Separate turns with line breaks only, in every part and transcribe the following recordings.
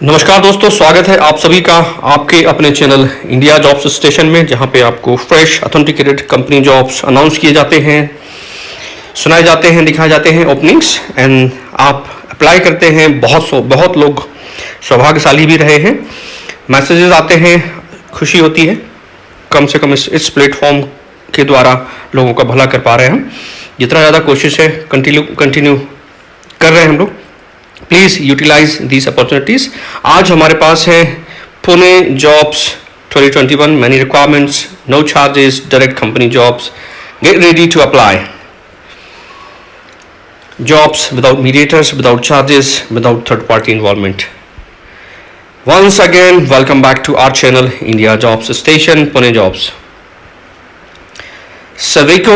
नमस्कार दोस्तों, स्वागत है आप सभी का आपके अपने चैनल इंडिया जॉब्स स्टेशन में, जहां पे आपको fresh authenticated company jobs announce किए जाते हैं, सुनाए जाते हैं, दिखाए जाते हैं ओपनिंग्स एंड आप अप्लाई करते हैं। बहुत लोग सौभाग्यशाली भी रहे हैं, मैसेजेस आते हैं, खुशी होती है। कम से कम इस प्लेटफॉर्म के द्वारा लोगों का भला कर पा रहे हैं हम। जितना ज़्यादा कोशिश है कंटिन्यू कर रहे हैं हम लोग। Please utilize these opportunities. आज हमारे पास है Pune jobs 2021, many requirements, no charges, direct company jobs. Get ready to apply. Jobs without mediators, without charges, without third party involvement. Once again, welcome back to our channel India Jobs Station, Pune Jobs. SAVEECO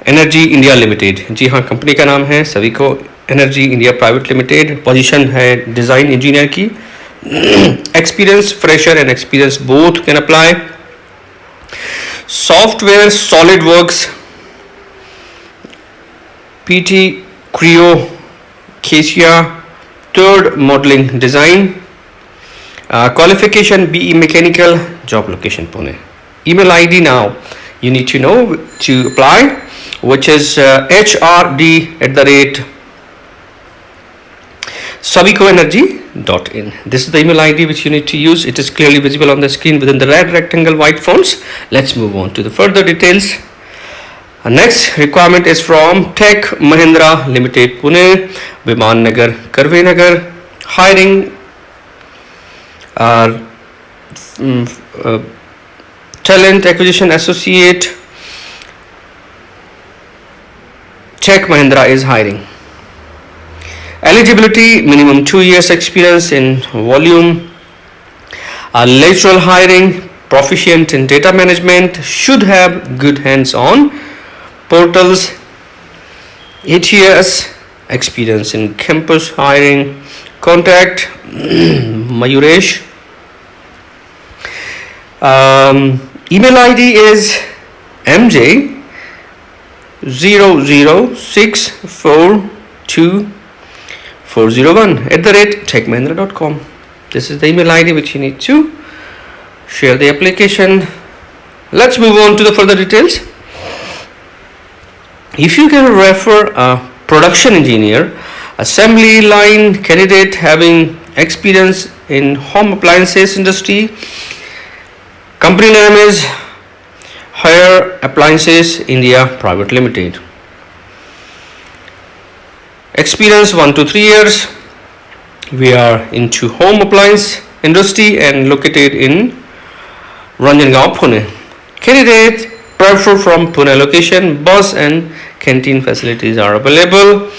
Energy India Limited, जी हाँ, company का नाम है SAVEECO Energy India Private Limited। Position है design engineer की। Experience fresher and experience both can apply. Software solid works, PT, creo, catia, third modeling design। Qualification BE Mechanical, job location Pune. Email ID now you need to know to apply, which is hrd@saveecoenergy.in. This is the email ID which you need to use. It is clearly visible on the screen within the red rectangle white fonts. Let's move on to the further details. Next requirement is from Tech Mahindra Limited, Pune, Viman, Nagar, Karve, Nagar. Hiring talent acquisition associate. Tech Mahindra is hiring. Eligibility minimum 2 years experience in volume. Lateral hiring, proficient in data management, should have good hands-on portals. 8 years experience in campus hiring. Contact Mayuresh. Email ID is mj006420401 This is the email ID which you need to share the application. Let's move on to the further details. If you can refer a production engineer, assembly line candidate having experience in home appliances industry, company name is Home Appliances India Private Limited. Experience 1 to 3 years. We are into home appliance industry and located in Ranjangaon Pune. Candidate prefer from Pune location. Bus and canteen facilities are available.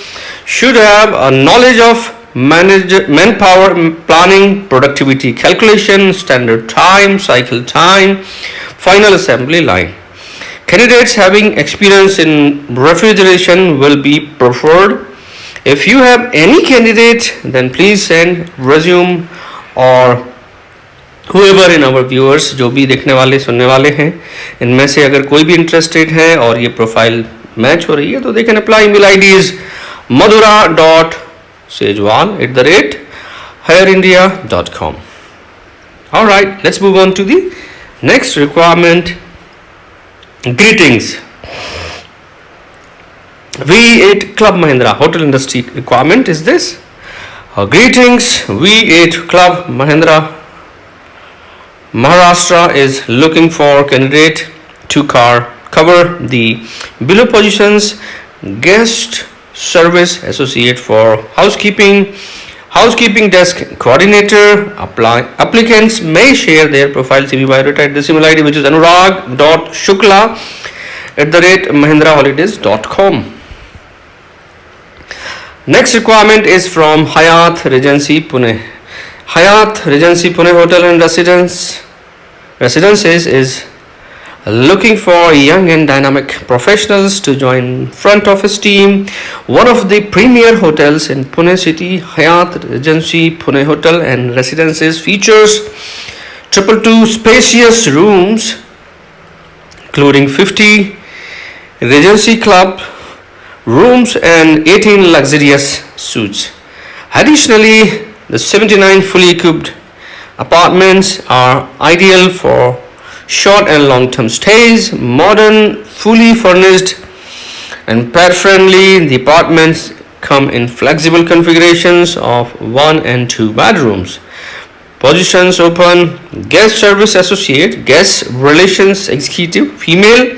Should have a knowledge of manpower planning, productivity calculation, standard time, cycle time, final assembly line. Candidates having experience in refrigeration will be preferred. If you have any candidate, then please send resume or whoever in our viewers, जो भी देखने वाले सुनने वाले हैं, इनमें से अगर कोई भी इंटरेस्टेड है और ये प्रोफाइल मैच हो रही है तो they can apply. Email ID is madura.sejwan@hireindia.com. Alright, let's move on to the next requirement. Greetings. V8 Club Mahindra hotel industry requirement is this. Greetings, V8 Club Mahindra Maharashtra is looking for candidate to cover the below positions: guest service associate for housekeeping desk coordinator. Applicants may share their profile CV biodata at the email ID which is anurag.shukla@mahindraholidays.com. Next requirement is from Hyatt Regency Pune. Hyatt Regency Pune Hotel and Residences is looking for young and dynamic professionals to join front office team. One of the premier hotels in Pune city, Hyatt Regency Pune Hotel and Residences features 222 spacious rooms including 50 Regency Club rooms and 18 luxurious suites. Additionally, The 79 fully equipped apartments are ideal for short and long-term stays. Modern, fully furnished and pet-friendly, the apartments come in flexible configurations of 1 and 2 bedrooms. Positions open: guest service associate, guest relations executive, female,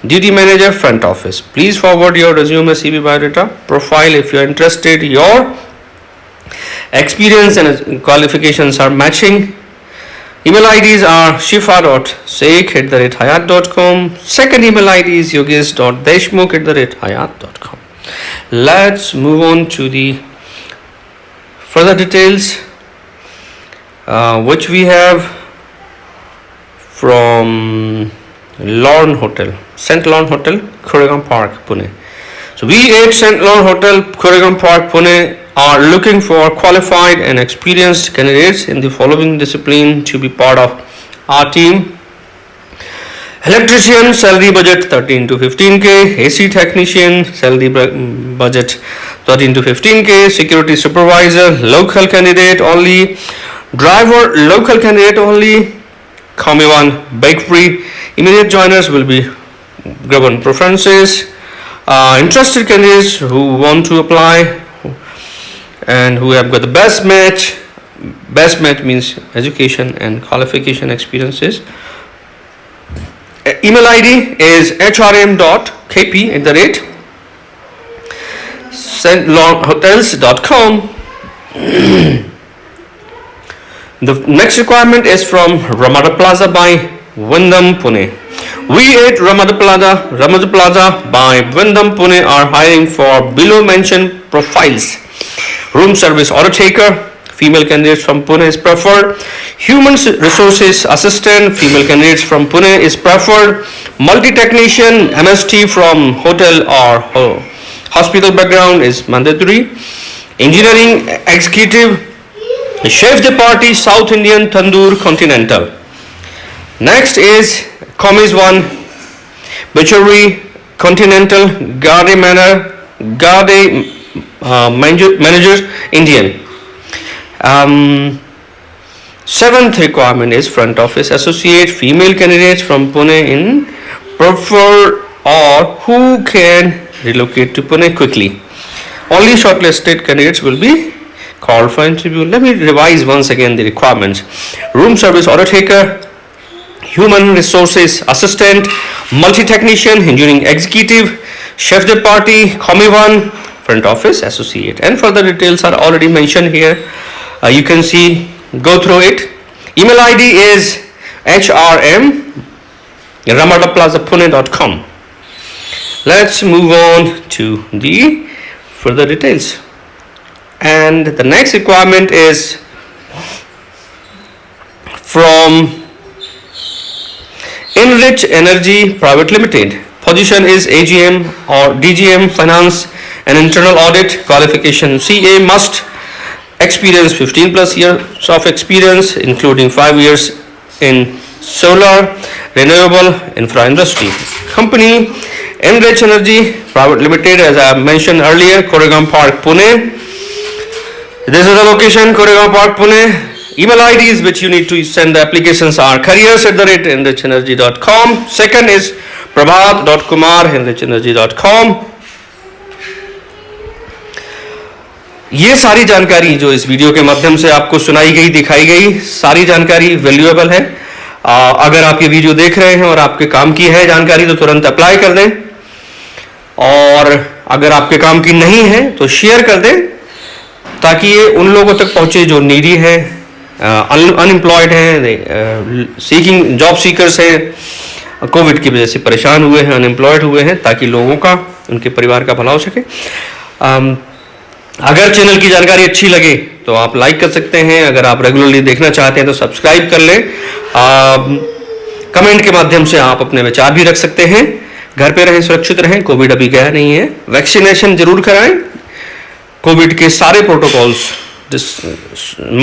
duty manager, front office. Please forward your resume, CV, biodata, profile if you are interested. Your experience and qualifications are matching. Email IDs are shifa.sheikh@hayat.com. Second email ID is yogesh.deshmukh@hayat.com. Let's move on to the further details, which we have from Lawn Hotel, St. Lawn Hotel, Koregaon Park, Pune. So B.tech St. Lawn Hotel, Koregaon Park, Pune are looking for qualified and experienced candidates in the following discipline to be part of our team. Electrician, salary budget 13 to 15k. AC technician, salary budget 13 to 15k. Security supervisor, local candidate only. Driver, local candidate only. Common bakery. Immediate joiners will be given preferences. Interested candidates who want to apply and who have got the best match. Best match means education and qualification experiences. Email ID is hrm.kp@stlawnhotels.com. The next requirement is from Ramada Plaza by Wyndham, Pune. We at Ramada Plaza by Wyndham, Pune are hiring for below mentioned profiles. Room service order taker, female candidates from Pune is preferred. Human resources assistant, female candidates from Pune is preferred. Multi-technician, MST from hotel or hospital background is mandatory. Engineering executive, chef de partie, South Indian, tandoor, continental. Next is Commis 1, butchery, continental, garde manager, Indian. Seventh requirement is front office associate, female candidates from Pune in preferred or who can relocate to Pune quickly. Only shortlisted candidates will be called for interview. Let me revise once again the requirements. Room service order taker, human resources assistant, multi-technician, engineering executive, chef de partie, commis 1, front office associate, and further details are already mentioned here. You can see, go through it. Email ID is hrm@ramadaplazapune.com. Let's move on to the further details. And the next requirement is from Enrich Energy Private Limited. Position is AGM or DGM, finance and internal audit. Qualification CA must. Experience 15 plus years of experience, including 5 years in solar renewable infra industry. Company Enrich Energy Private Limited, as I mentioned earlier, Koregaon Park, Pune. This is the location, Koregaon Park, Pune. Email IDs which you need to send the applications are careers@enrichenergy.com. Second is prabhat.kumar@enrichenergy.com. ये सारी जानकारी जो इस video के माध्यम से आपको सुनाई गई, दिखाई गई, सारी जानकारी वैल्यूएबल है. अगर आप ये वीडियो देख रहे हैं और आपके काम की है जानकारी तो तुरंत अप्लाई कर दें, और अगर आपके काम की नहीं है तो शेयर कर दें ताकि ये उन लोगों तक पहुंचे जो नीडी है, अनएम्प्लॉयड हैं, सीकिंग जॉब सीकर्स हैं, कोविड की वजह से परेशान हुए हैं, अनएम्प्लॉयड हुए हैं, ताकि लोगों का, उनके परिवार का भला हो सके. अगर चैनल की जानकारी अच्छी लगे तो आप लाइक कर सकते हैं. अगर आप रेगुलरली देखना चाहते हैं तो सब्सक्राइब कर लें. कमेंट के माध्यम से आप अपने विचार भी रख सकते हैं. घर पे रहें, सुरक्षित रहें. कोविड अभी गया नहीं है. वैक्सीनेशन जरूर कराएं. कोविड के सारे protocols,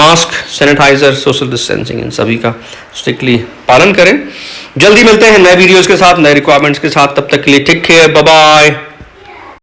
mask, sanitizer, social distancing, इन सभी का स्ट्रिक्टली पालन करें. जल्दी मिलते हैं नए वीडियोस के साथ, नए रिक्वायरमेंट्स के साथ. तब तक के लिए टेक केयर, बाय बाय.